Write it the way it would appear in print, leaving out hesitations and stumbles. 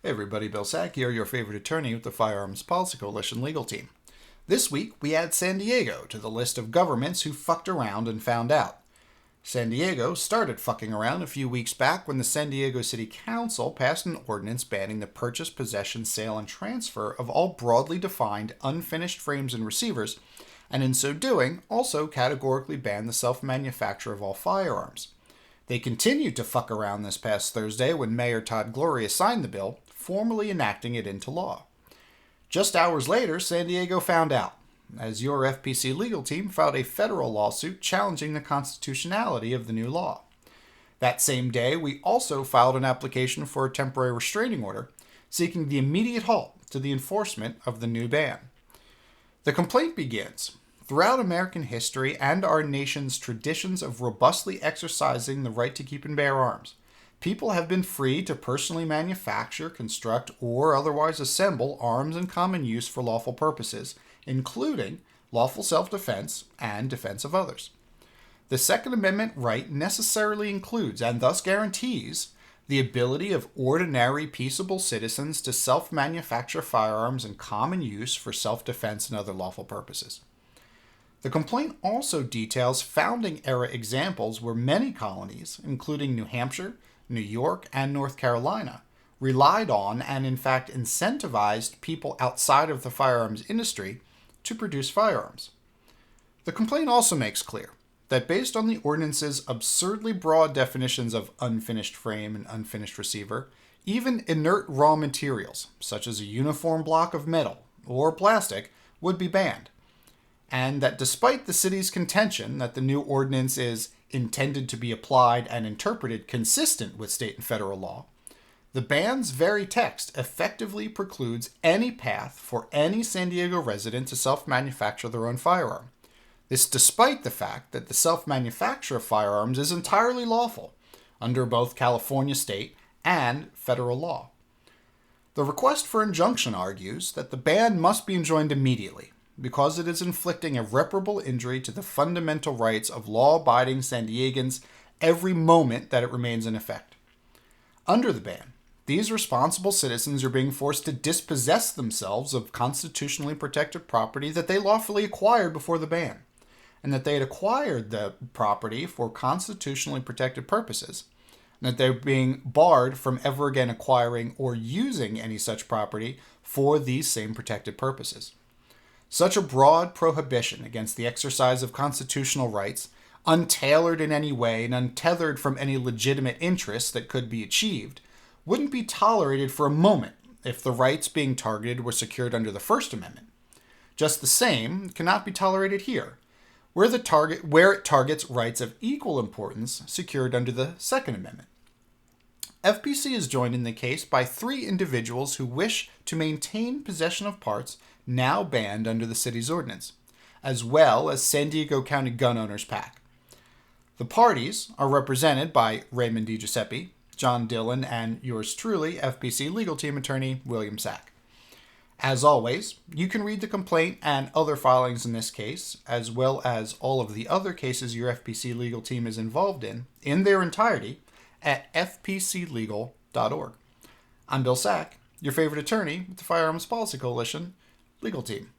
Hey everybody, Bill Sack here, your favorite attorney with the Firearms Policy Coalition legal team. This week, we add San Diego to the list of governments who fucked around and found out. San Diego started fucking around a few weeks back when the San Diego City Council passed an ordinance banning the purchase, possession, sale, and transfer of all broadly defined unfinished frames and receivers, and in so doing, also categorically banned the self-manufacture of all firearms. They continued to fuck around this past Thursday when Mayor Todd Gloria signed the bill, formally enacting it into law. Just hours later, San Diego found out, as your FPC legal team filed a federal lawsuit challenging the constitutionality of the new law. That same day, we also filed an application for a temporary restraining order, seeking the immediate halt to the enforcement of the new ban. The complaint begins. Throughout American history and our nation's traditions of robustly exercising the right to keep and bear arms, people have been free to personally manufacture, construct, or otherwise assemble arms in common use for lawful purposes, including lawful self-defense and defense of others. The Second Amendment right necessarily includes, and thus guarantees, the ability of ordinary peaceable citizens to self-manufacture firearms in common use for self-defense and other lawful purposes. The complaint also details founding-era examples where many colonies, including New Hampshire, New York, and North Carolina, relied on and in fact incentivized people outside of the firearms industry to produce firearms. The complaint also makes clear that based on the ordinance's absurdly broad definitions of unfinished frame and unfinished receiver, even inert raw materials, such as a uniform block of metal or plastic, would be banned. And that despite the city's contention that the new ordinance is intended to be applied and interpreted consistent with state and federal law, the ban's very text effectively precludes any path for any San Diego resident to self-manufacture their own firearm. This despite the fact that the self-manufacture of firearms is entirely lawful under both California state and federal law. The request for injunction argues that the ban must be enjoined immediately, because it is inflicting irreparable injury to the fundamental rights of law-abiding San Diegans every moment that it remains in effect. Under the ban, these responsible citizens are being forced to dispossess themselves of constitutionally protected property that they lawfully acquired before the ban, and that they had acquired the property for constitutionally protected purposes, and that they're being barred from ever again acquiring or using any such property for these same protected purposes. Such a broad prohibition against the exercise of constitutional rights, untailored in any way and untethered from any legitimate interests that could be achieved, wouldn't be tolerated for a moment if the rights being targeted were secured under the First Amendment. Just the same cannot be tolerated here, where it targets rights of equal importance secured under the Second Amendment. FPC is joined in the case by 3 individuals who wish to maintain possession of parts now banned under the city's ordinance, as well as San Diego County Gun Owners PAC. The parties are represented by Raymond DiGiuseppe, John Dillon, and yours truly, FPC legal team attorney William Sack. As always, you can read the complaint and other filings in this case, as well as all of the other cases your FPC legal team is involved in their entirety, at fpclegal.org. I'm Bill Sack, your favorite attorney with the Firearms Policy Coalition legal team.